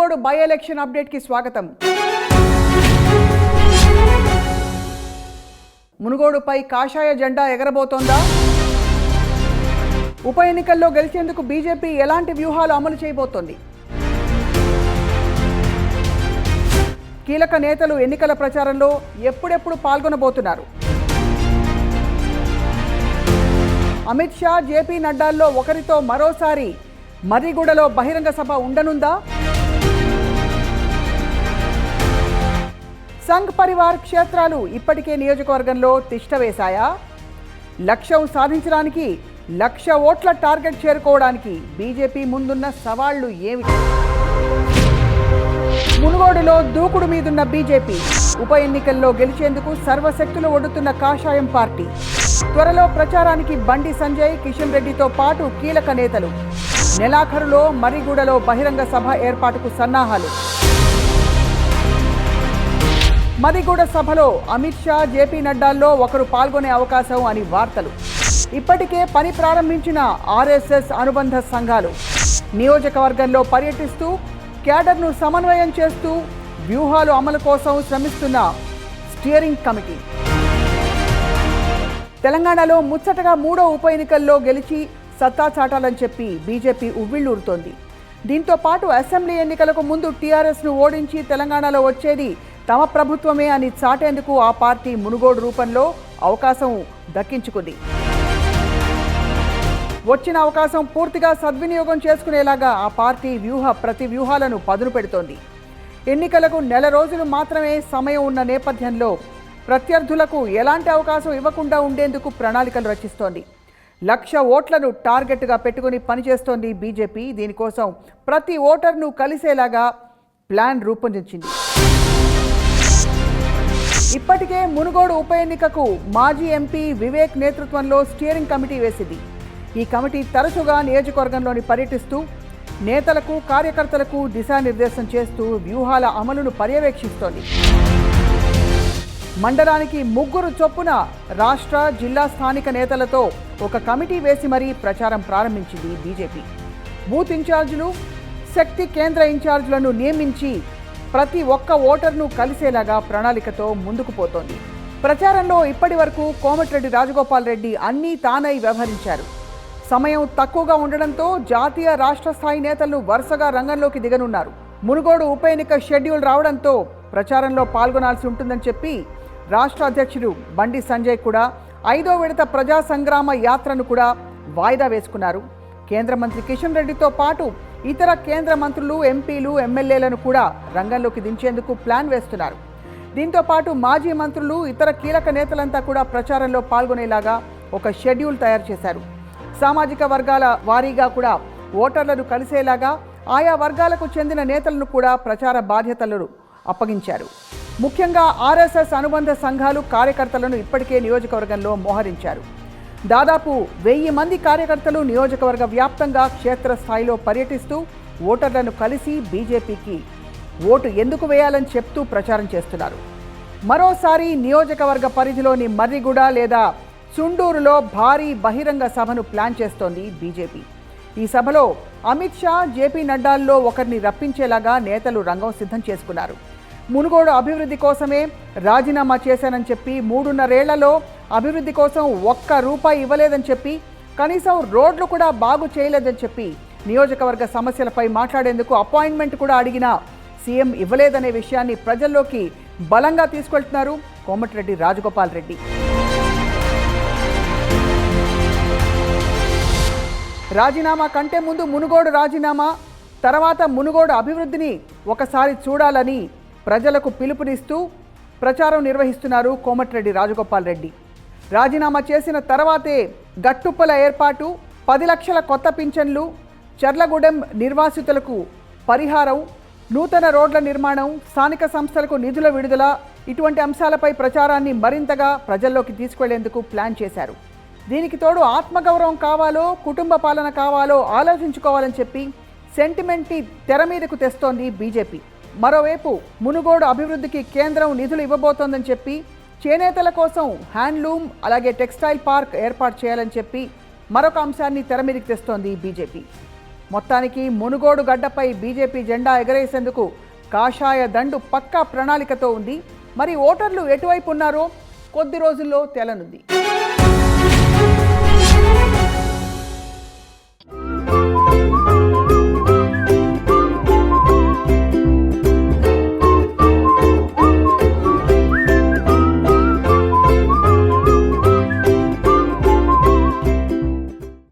Munugode by election అప్డేట్కి స్వాగతం. మునుగోడుపై కాషాయ జెండా ఎగరబోతోందా? ఉప ఎన్నికల్లో గెలిచేందుకు బీజేపీ ఎలాంటి వ్యూహాలు అమలు చేయబోతోంది? కీలక నేతలు ఎన్నికల ప్రచారంలో ఎప్పుడెప్పుడు పాల్గొనబోతున్నారు? అమిత్ షా, జేపీ నడ్డాల్లో ఒకరితో మరోసారి మర్రిగూడలో బహిరంగ సభ ఉండనుందా? సంఘ్ పరివార్ క్షేత్రాలు ఇప్పటికే నియోజకవర్గంలో తిష్టవేశాయా? లక్ష్యం సాధించడానికి 1,00,000 ఓట్ల టార్గెట్ చేరుకోవడానికి బీజేపీ ముందున్న సవాళ్లు ఏమిటి? మునుగోడులో దూకుడు మీదున్న బీజేపీ, ఉప ఎన్నికల్లో గెలిచేందుకు సర్వశక్తులు ఒడ్డుతున్న కాషాయం పార్టీ. త్వరలో ప్రచారానికి బండి సంజయ్, కిషన్ రెడ్డితో పాటు కీలక నేతలు. నెలాఖరులో మర్రిగూడలో బహిరంగ సభ ఏర్పాటుకు సన్నాహాలు. మర్రిగూడ సభలో అమిత్ షా, జేపీ నడ్డాల్లో ఒకరు పాల్గొనే అవకాశం అని వార్తలు. ఇప్పటికే పని ప్రారంభించిన ఆర్ఎస్ఎస్ అనుబంధ సంఘాలు నియోజకవర్గంలో పర్యటిస్తూ క్యాడర్ను సమన్వయం చేస్తూ వ్యూహాలు అమలు కోసం శ్రమిస్తున్న స్టీరింగ్ కమిటీ. తెలంగాణలో ముచ్చటగా 3వ ఉప ఎన్నికల్లో గెలిచి సత్తా చాటాలని చెప్పి బీజేపీ ఉవ్విళ్లూరుతోంది. దీంతో పాటు అసెంబ్లీ ఎన్నికలకు ముందు టీఆర్ఎస్ను ఓడించి తెలంగాణలో వచ్చేది తమ ప్రభుత్వమే అని చాటేందుకు ఆ పార్టీ మునుగోడు రూపంలో అవకాశం దక్కించుకుంది. వచ్చిన అవకాశం పూర్తిగా సద్వినియోగం చేసుకునేలాగా ఆ పార్టీ ప్రతి వ్యూహాలను పదును పెడుతోంది. ఎన్నికలకు నెల రోజులు మాత్రమే సమయం ఉన్న నేపథ్యంలో ప్రత్యర్థులకు ఎలాంటి అవకాశం ఇవ్వకుండా ఉండేందుకు ప్రణాళికలు రచిస్తోంది. 1,00,000 ఓట్లను టార్గెట్గా పెట్టుకుని పనిచేస్తోంది బీజేపీ. దీనికోసం ప్రతి ఓటర్ను కలిసేలాగా ప్లాన్ రూపొందించింది. ఇప్పటికే మునుగోడు ఉప ఎన్నికకు మాజీ ఎంపీ వివేక్ నేతృత్వంలో స్టీరింగ్ కమిటీ వేసింది. ఈ కమిటీ తరచుగా నియోజకవర్గంలోని పర్యటిస్తూ నేతలకు, కార్యకర్తలకు దిశానిర్దేశం చేస్తూ వ్యూహాల అమలును పర్యవేక్షిస్తోంది. మండలానికి 3 చొప్పున రాష్ట్ర, జిల్లా స్థానిక నేతలతో ఒక కమిటీ వేసి మరీ ప్రచారం ప్రారంభించింది బీజేపీ. బూత్ ఇన్ఛార్జీలు, శక్తి కేంద్ర ఇన్ఛార్జీలను నియమించి ప్రతి ఒక్క ఓటర్ను కలిసేలాగా ప్రణాళికతో ముందుకు పోతోంది. ప్రచారంలో ఇప్పటి వరకు కోమటిరెడ్డి రాజగోపాల్ రెడ్డి అన్నీ తానై వ్యవహరించారు. సమయం తక్కువగా ఉండడంతో జాతీయ, రాష్ట్ర స్థాయి నేతలు వరుసగా రంగంలోకి దిగనున్నారు. మునుగోడు ఉప ఎన్నిక షెడ్యూల్ రావడంతో ప్రచారంలో పాల్గొనాల్సి ఉంటుందని చెప్పి రాష్ట్ర అధ్యక్షుడు బండి సంజయ్ కూడా 5వ విడత ప్రజా సంగ్రామ యాత్రను కూడా వాయిదా వేసుకున్నారు. కేంద్ర మంత్రి కిషన్ రెడ్డితో పాటు ఇతర కేంద్ర మంత్రులు, ఎంపీలు, ఎమ్మెల్యేలను కూడా రంగంలోకి దించేందుకు ప్లాన్ వేస్తున్నారు. దీంతో పాటు మాజీ మంత్రులు, ఇతర కీలక నేతలంతా కూడా ప్రచారంలో పాల్గొనేలాగా ఒక షెడ్యూల్ తయారు చేశారు. సామాజిక వర్గాల వారీగా కూడా ఓటర్లను కలిసేలాగా ఆయా వర్గాలకు చెందిన నేతలను కూడా ప్రచార బాధ్యతలను అప్పగించారు. ముఖ్యంగా ఆర్ఎస్ఎస్ అనుబంధ సంఘాలు కార్యకర్తలను ఇప్పటికే నియోజకవర్గంలో మోహరించారు. దాదాపు 1000 మంది కార్యకర్తలు నియోజకవర్గ వ్యాప్తంగా క్షేత్రస్థాయిలో పర్యటిస్తూ ఓటర్లను కలిసి బీజేపీకి ఓటు ఎందుకు వేయాలని చెప్తూ ప్రచారం చేస్తున్నారు. మరోసారి నియోజకవర్గ పరిధిలోని మర్రిగూడ లేదా చుండూరులో భారీ బహిరంగ సభను ప్లాన్ చేస్తోంది బీజేపీ. ఈ సభలో అమిత్ షా, జేపీ నడ్డాల్లో ఒకరిని రప్పించేలాగా నేతలు రంగం సిద్ధం చేసుకున్నారు. మునుగోడు అభివృద్ధి కోసమే రాజీనామా చేశానని చెప్పి 3.5 ఏళ్లలో అభివృద్ధి కోసం ₹1 ఇవ్వలేదని చెప్పి, కనీసం రోడ్లు కూడా బాగు చేయలేదని చెప్పి, నియోజకవర్గ సమస్యలపై మాట్లాడేందుకు అపాయింట్మెంట్ కూడా అడిగినా సీఎం ఇవ్వలేదనే విషయాన్ని ప్రజల్లోకి బలంగా తీసుకెళ్తున్నారు కోమటిరెడ్డి రాజగోపాల్ రెడ్డి. రాజీనామా కంటే ముందు మునుగోడు రాజీనామా, తర్వాత మునుగోడు అభివృద్ధిని ఒకసారి చూడాలని ప్రజలకు పిలుపునిస్తూ ప్రచారం నిర్వహిస్తున్నారు కోమటిరెడ్డి రాజగోపాల్ రెడ్డి. రాజీనామా చేసిన తర్వాతే గట్టుప్పల ఏర్పాటు, 10 లక్షల కొత్త పింఛన్లు, చర్లగూడెం నిర్వాసితులకు పరిహారం, నూతన రోడ్ల నిర్మాణం, స్థానిక సంస్థలకు నిధుల విడుదల, ఇటువంటి అంశాలపై ప్రచారాన్ని మరింతగా ప్రజల్లోకి తీసుకెళ్లేందుకు ప్లాన్ చేశారు. దీనికి తోడు ఆత్మగౌరవం కావాలో, కుటుంబ పాలన కావాలో ఆలోచించుకోవాలని చెప్పి సెంటిమెంట్ని తెర మీదకు తెస్తోంది బీజేపీ. మరోవైపు మునుగోడు అభివృద్ధికి కేంద్రం నిధులు ఇవ్వబోతోందని చెప్పి, చేనేతల కోసం హ్యాండ్లూమ్, అలాగే టెక్స్టైల్ పార్క్ ఏర్పాటు చేయాలని చెప్పి మరొక అంశాన్ని తెర మీదకి తెస్తోంది బీజేపీ. మొత్తానికి మునుగోడు గడ్డపై బీజేపీ జెండా ఎగరేసేందుకు కాషాయ దండు పక్కా ప్రణాళికతో ఉంది. మరి ఓటర్లు ఎటువైపు ఉన్నారో కొద్ది రోజుల్లో తేలనుంది.